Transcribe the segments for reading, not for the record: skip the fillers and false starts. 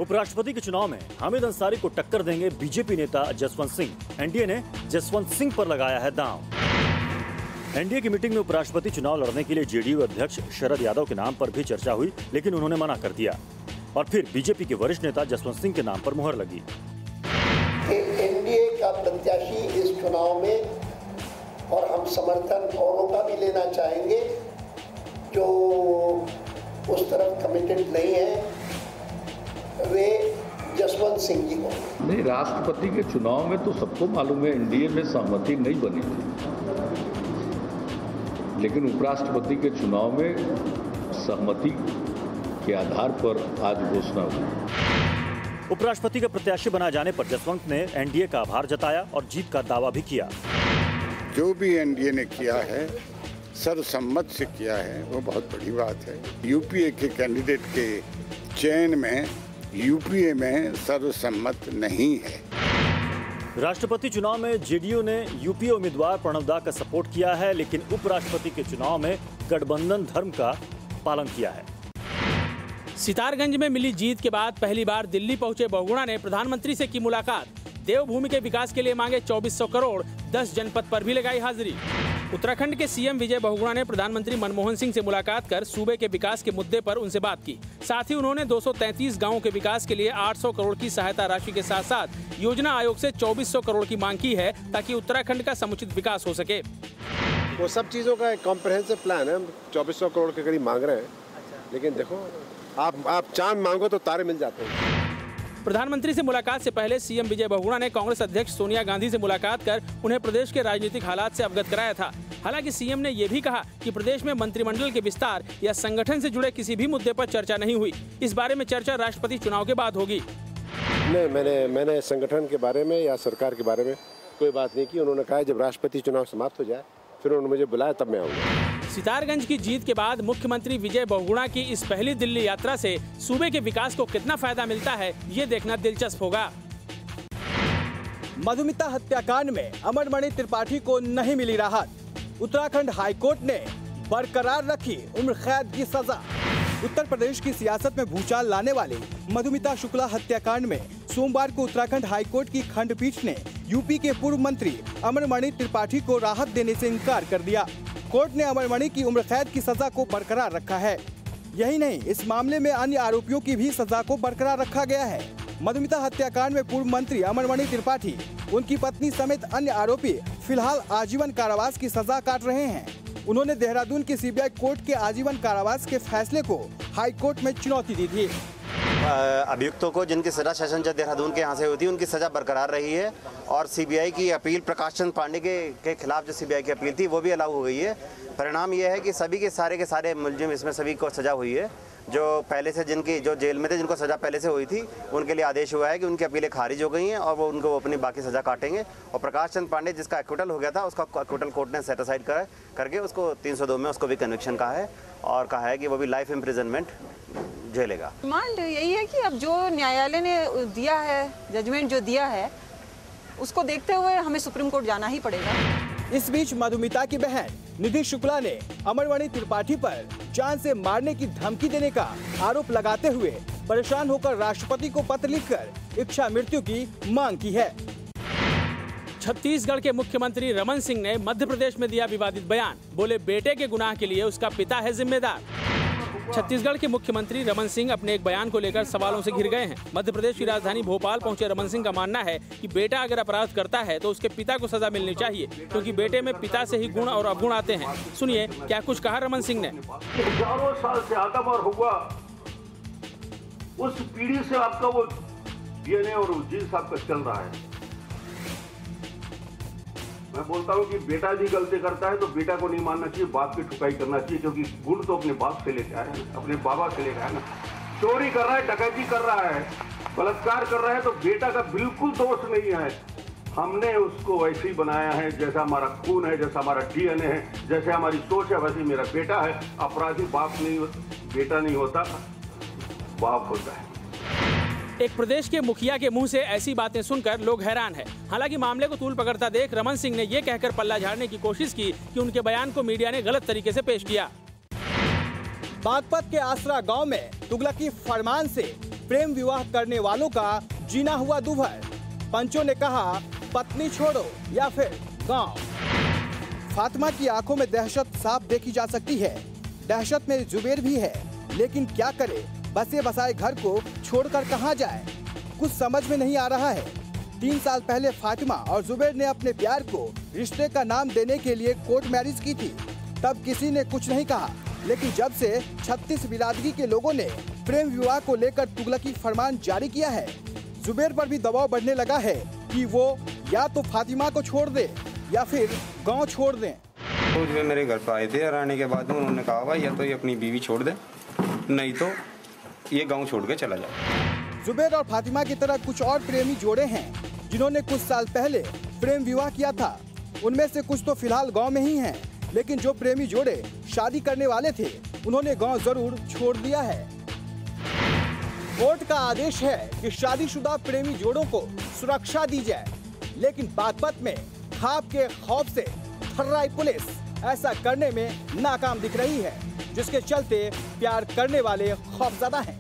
उपराष्ट्रपति के चुनाव में हामिद अंसारी को टक्कर देंगे बीजेपी नेता जसवंत सिंह। एनडीए ने जसवंत सिंह पर लगाया है दांव। एनडीए की मीटिंग में उपराष्ट्रपति चुनाव लड़ने के लिए जेडीयू अध्यक्ष शरद यादव के नाम पर भी चर्चा हुई, लेकिन उन्होंने मना कर दिया और फिर बीजेपी के वरिष्ठ नेता जसवंत सिंह के नाम पर मुहर लगी। एनडीए का प्रत्याशी इस चुनाव में, और हम समर्थन औरों का भी लेना चाहेंगे जो उस तरफ कमिटेड नहीं है, वे जसवंत सिंह जी को। नहीं, राष्ट्रपति के चुनाव में तो सबको मालूम है एनडीए में सहमति नहीं बनी थी, लेकिन उपराष्ट्रपति के चुनाव में सहमति के आधार पर आज घोषणा हुई। उपराष्ट्रपति का प्रत्याशी बनाए जाने पर जसवंत ने एनडीए का आभार जताया और जीत का दावा भी किया। जो भी एनडीए ने किया है सर्वसम्मत से किया है, वो बहुत बड़ी बात है। यूपीए के कैंडिडेट के चयन में यूपीए में सर्वसम्मत नहीं है। राष्ट्रपति चुनाव में जेडीयू ने यूपीए उम्मीदवार प्रणब दा का सपोर्ट किया है, लेकिन उपराष्ट्रपति के चुनाव में गठबंधन धर्म का पालन किया है। सितारगंज में मिली जीत के बाद पहली बार दिल्ली पहुंचे बहुगुणा ने प्रधानमंत्री से की मुलाकात। देवभूमि के विकास के लिए मांगे 2400 करोड़, 10 जनपद पर भी लगाई हाजिरी। उत्तराखंड के सीएम विजय बहुगुणा ने प्रधानमंत्री मनमोहन सिंह से मुलाकात कर सूबे के विकास के मुद्दे पर उनसे बात की। साथ ही उन्होंने 233 गांवों के विकास के लिए 800 करोड़ की सहायता राशि के साथ साथ योजना आयोग से 2400 करोड़ की मांग की है, ताकि उत्तराखंड का समुचित विकास हो सके। वो सब चीज़ों का एक कॉम्प्रहेंसिव प्लान है। हम 2400 करोड़ के करीब मांग रहे हैं, लेकिन देखो आप चांद मांगो तो तारे मिल जाते हैं। प्रधानमंत्री से मुलाकात से पहले सीएम विजय बहुगुणा ने कांग्रेस अध्यक्ष सोनिया गांधी से मुलाकात कर उन्हें प्रदेश के राजनीतिक हालात से अवगत कराया था। हालांकि सीएम ने यह भी कहा कि प्रदेश में मंत्रिमंडल के विस्तार या संगठन से जुड़े किसी भी मुद्दे पर चर्चा नहीं हुई। इस बारे में चर्चा राष्ट्रपति चुनाव के बाद होगी। नहीं, मैंने संगठन के बारे में या सरकार के बारे में कोई बात नहीं की। उन्होंने कहा जब राष्ट्रपति चुनाव समाप्त हो जाए फिर उन्होंने मुझे बुलाया, तब मैं आऊँगा। सितारगंज की जीत के बाद मुख्यमंत्री विजय बहुगुणा की इस पहली दिल्ली यात्रा से सूबे के विकास को कितना फायदा मिलता है, ये देखना दिलचस्प होगा। मधुमिता हत्याकांड में अमरमणि त्रिपाठी को नहीं मिली राहत। उत्तराखंड हाईकोर्ट ने बरकरार रखी उम्र कैद की सजा। उत्तर प्रदेश की सियासत में भूचाल लाने वाले मधुमिता शुक्ला हत्याकांड में सोमवार को उत्तराखंड हाईकोर्ट की खंडपीठ ने यूपी के पूर्व मंत्री अमरमणि त्रिपाठी को राहत देने से इनकार कर दिया। कोर्ट ने अमरमणि की उम्र कैद की सजा को बरकरार रखा है। यही नहीं, इस मामले में अन्य आरोपियों की भी सजा को बरकरार रखा गया है। मधुमिता हत्याकांड में पूर्व मंत्री अमरमणि त्रिपाठी, उनकी पत्नी समेत अन्य आरोपी फिलहाल आजीवन कारावास की सजा काट रहे हैं। उन्होंने देहरादून की सीबीआई कोर्ट के आजीवन कारावास के फैसले को हाई कोर्ट में चुनौती दी थी। अभियुक्तों को जिनकी सजा सेशन जज देहरादून के यहाँ से हुई थी, उनकी सजा बरकरार रही है और सीबीआई की अपील प्रकाश चंद पांडे के खिलाफ जो सीबीआई की अपील थी वो भी अलाउ हो गई है। परिणाम ये है कि सभी के सारे मुलजिम इसमें सभी को सजा हुई है। जो पहले से जो जेल में थे, जिनको सजा पहले से हुई थी, उनके लिए आदेश हुआ है कि उनकी अपीलें खारिज हो गई हैं और वो उनको अपनी बाकी सजा काटेंगे। और प्रकाश चंद पांडे जिसका एक्विटल हो गया था, उसका एक्विटल कोर्ट ने सेटिसाइड करके उसको 302 में उसको भी कन्विक्शन कहा है और कहा है कि वो भी लाइफ इम्प्रिजनमेंट झेलेगा। डिमांड यही है कि अब जो न्यायालय ने दिया है, जजमेंट जो दिया है, उसको देखते हुए हमें सुप्रीम कोर्ट जाना ही पड़ेगा। इस बीच मधुमिता की बहन निधि शुक्ला ने अमरमणि त्रिपाठी पर जान से मारने की धमकी देने का आरोप लगाते हुए परेशान होकर राष्ट्रपति को पत्र लिखकर इच्छा मृत्यु की मांग की है। छत्तीसगढ़ के मुख्यमंत्री रमन सिंह ने मध्य प्रदेश में दिया विवादित बयान। बोले बेटे के गुनाह के लिए उसका पिता है जिम्मेदार। छत्तीसगढ़ के मुख्यमंत्री रमन सिंह अपने एक बयान को लेकर सवालों से घिर गए हैं। मध्य प्रदेश की राजधानी भोपाल पहुंचे रमन सिंह का मानना है कि बेटा अगर अपराध करता है तो उसके पिता को सजा मिलनी चाहिए, क्योंकि बेटे में पिता से ही गुण और अवगुण आते हैं। सुनिए क्या कुछ कहा रमन सिंह ने। हजारों साल से आदम और हुआ, उस पीढ़ी से आपका वो डीएनए और जीन्स आपका चल रहा है। मैं बोलता हूँ कि बेटा यदि गलती करता है तो बेटा को नहीं मानना चाहिए, बाप की ठुकाई करना चाहिए, क्योंकि गुण तो अपने बाप से लेके आया है, अपने बाबा से लेके आया ना। चोरी कर रहा है, डकैती कर रहा है, बलात्कार कर रहा है, तो बेटा का बिल्कुल दोष नहीं है। हमने उसको वैसे ही बनाया है जैसा हमारा खून है, जैसा हमारा डीएनए है, जैसे हमारी सोच है, वैसे मेरा बेटा है। अपराधी बाप नहीं, बेटा नहीं होता, बाप होता है। एक प्रदेश के मुखिया के मुंह से ऐसी बातें सुनकर लोग हैरान हैं। हालांकि मामले को तूल पकड़ता देख रमन सिंह ने ये कहकर पल्ला झाड़ने की कोशिश की कि उनके बयान को मीडिया ने गलत तरीके से पेश किया। बागपत के आसरा गांव में तुगलकी फरमान से प्रेम विवाह करने वालों का जीना हुआ दूभर। पंचों ने कहा पत्नी छोड़ो या फिर गांव। फातिमा की आंखों में दहशत साफ देखी जा सकती है। दहशत में जुबेर भी है, लेकिन क्या करे, बसे बसाए घर को छोड़कर कहां जाए, कुछ समझ में नहीं आ रहा है। 3 साल पहले फातिमा और जुबेर ने अपने प्यार को रिश्ते का नाम देने के लिए कोर्ट मैरिज की थी। तब किसी ने कुछ नहीं कहा, लेकिन जब से 36 बिरादरी के लोगों ने प्रेम विवाह को लेकर तुगलकी फरमान जारी किया है, जुबेर पर भी दबाव बढ़ने लगा है कि वो या तो फातिमा को छोड़ दे या फिर गांव छोड़ दें। तो वे मेरे घर पर आए थे और आने के बाद उन्होंने कहा भाई या तो ये अपनी बीवी छोड़ दे, नहीं तो ये गांव छोड़ के चला जाए। जुबेर और फातिमा की तरह कुछ और प्रेमी जोड़े हैं जिन्होंने कुछ साल पहले प्रेम विवाह किया था। उनमें से कुछ तो फिलहाल गांव में ही हैं, लेकिन जो प्रेमी जोड़े शादी करने वाले थे उन्होंने गांव जरूर छोड़ दिया है। कोर्ट का आदेश है कि शादीशुदा प्रेमी जोड़ों को सुरक्षा दी जाए, लेकिन बागपत में खाप के खौफ से थर्राई पुलिस ऐसा करने में नाकाम दिख रही है, जिसके चलते प्यार करने वाले खौफजदा हैं।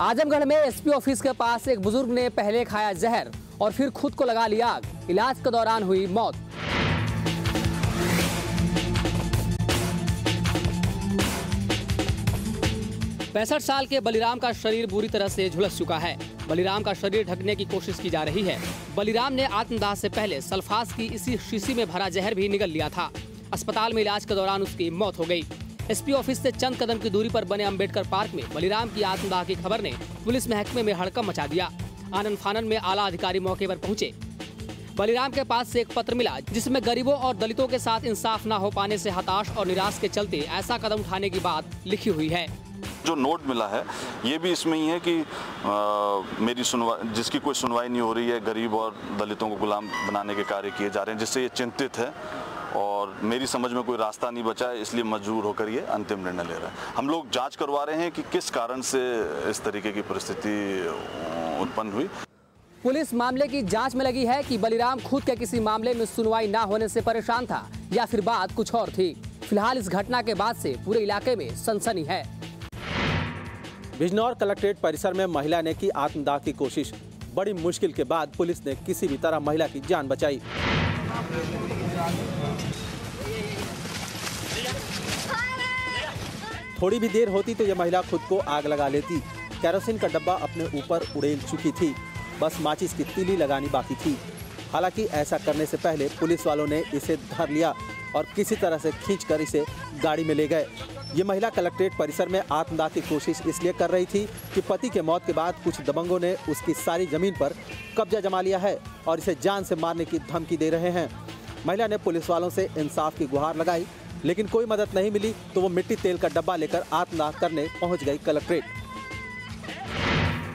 आजमगढ़ में एसपी ऑफिस के पास एक बुजुर्ग ने पहले खाया जहर और फिर खुद को लगा लिया आग। इलाज के दौरान हुई मौत। पैंसठ साल के बलिराम का शरीर बुरी तरह से झुलस चुका है। बलिराम का शरीर ढकने की कोशिश की जा रही है। बलिराम ने आत्मदाह से पहले सल्फास की इसी शीशी में भरा जहर भी निगल लिया था। अस्पताल में इलाज के दौरान उसकी मौत हो गई। एसपी ऑफिस से चंद कदम की दूरी पर बने अंबेडकर पार्क में बलिराम की आत्मदाह की खबर ने पुलिस महकमे में हड़कंप मचा दिया। आनन फानन में आला अधिकारी मौके पर पहुंचे। बलिराम के पास से एक पत्र मिला जिसमें गरीबों और दलितों के साथ इंसाफ न हो पाने से हताश और निराश के चलते ऐसा कदम उठाने की बात लिखी हुई है। जो नोट मिला है ये भी इसमें ही है कि मेरी जिसकी कोई सुनवाई नहीं हो रही है, गरीब और दलितों को गुलाम बनाने के कार्य किए जा रहे हैं, जिससे ये चिंतित है और मेरी समझ में कोई रास्ता नहीं बचा है, इसलिए मजबूर होकर ये अंतिम निर्णय ले रहा है। हम लोग जांच करवा रहे हैं कि किस कारण से इस तरीके की परिस्थिति उत्पन्न हुई। पुलिस मामले की जांच में लगी है कि बलिराम खुद के किसी मामले में सुनवाई ना होने से परेशान था या फिर बात कुछ और थी। फिलहाल इस घटना के बाद से पूरे इलाके में सनसनी है। बिजनौर कलेक्ट्रेट परिसर में महिला ने की आत्मदाह की कोशिश। बड़ी मुश्किल के बाद पुलिस ने किसी भी तरह महिला की जान बचाई। थोड़ी भी देर होती तो यह महिला खुद को आग लगा लेती। केरोसिन का डब्बा अपने ऊपर उड़ेल चुकी थी, बस माचिस की तीली लगानी बाकी थी। हालांकि ऐसा करने से पहले पुलिस वालों ने इसे धर लिया और किसी तरह से खींचकर इसे गाड़ी में ले गए। ये महिला कलेक्ट्रेट परिसर में आत्मदाह की कोशिश इसलिए कर रही थी कि पति के मौत के बाद कुछ दबंगों ने उसकी सारी जमीन पर कब्जा जमा लिया है और इसे जान से मारने की धमकी दे रहे हैं। महिला ने पुलिस वालों से इंसाफ की गुहार लगाई, लेकिन कोई मदद नहीं मिली तो वो मिट्टी तेल का डब्बा लेकर आत्मदाह करने पहुंच गई कलेक्ट्रेट।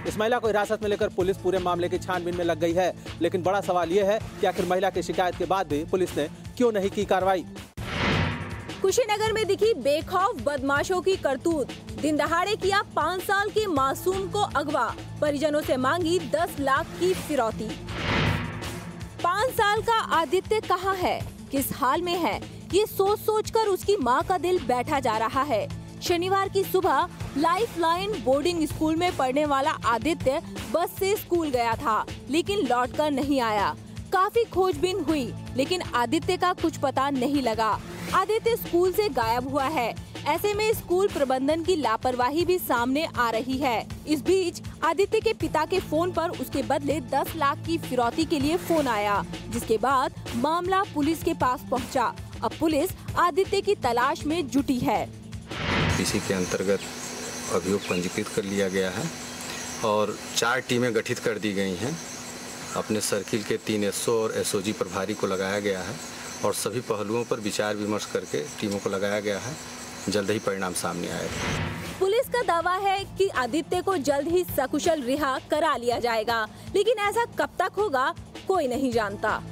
इस महिला को हिरासत में लेकर पुलिस पूरे मामले की छानबीन में लग गई है, लेकिन बड़ा सवाल ये है कि आखिर महिला की शिकायत के बाद भी पुलिस ने क्यों नहीं की कार्रवाई। कुशीनगर में दिखी बेखौफ बदमाशों की करतूत। दिन दहाड़े किया 5 साल के मासूम को अगवा, परिजनों से मांगी 10 लाख की फिरौती। 5 साल का आदित्य कहाँ है, किस हाल में है, ये सोच सोच कर उसकी माँ का दिल बैठा जा रहा है। शनिवार की सुबह लाइफलाइन बोर्डिंग स्कूल में पढ़ने वाला आदित्य बस से स्कूल गया था, लेकिन लौटकर नहीं आया। काफी खोजबीन हुई, लेकिन आदित्य का कुछ पता नहीं लगा। आदित्य स्कूल से गायब हुआ है। ऐसे में स्कूल प्रबंधन की लापरवाही भी सामने आ रही है। इस बीच आदित्य के पिता के फोन पर उसके बदले 10 लाख की फिरौती के लिए फोन आया, जिसके बाद मामला पुलिस के पास पहुंचा। अब पुलिस आदित्य की तलाश में जुटी है। इसी के अंतर्गत अभियोग पंजीकृत कर लिया गया है और 4 टीमें गठित कर दी गई हैं। अपने सर्किल के 3 एसओ और एसओजी प्रभारी को लगाया गया है और सभी पहलुओं पर विचार विमर्श करके टीमों को लगाया गया है। जल्द ही परिणाम सामने आएगा। पुलिस का दावा है कि आदित्य को जल्द ही सकुशल रिहा करा लिया जाएगा, लेकिन ऐसा कब तक होगा कोई नहीं जानता।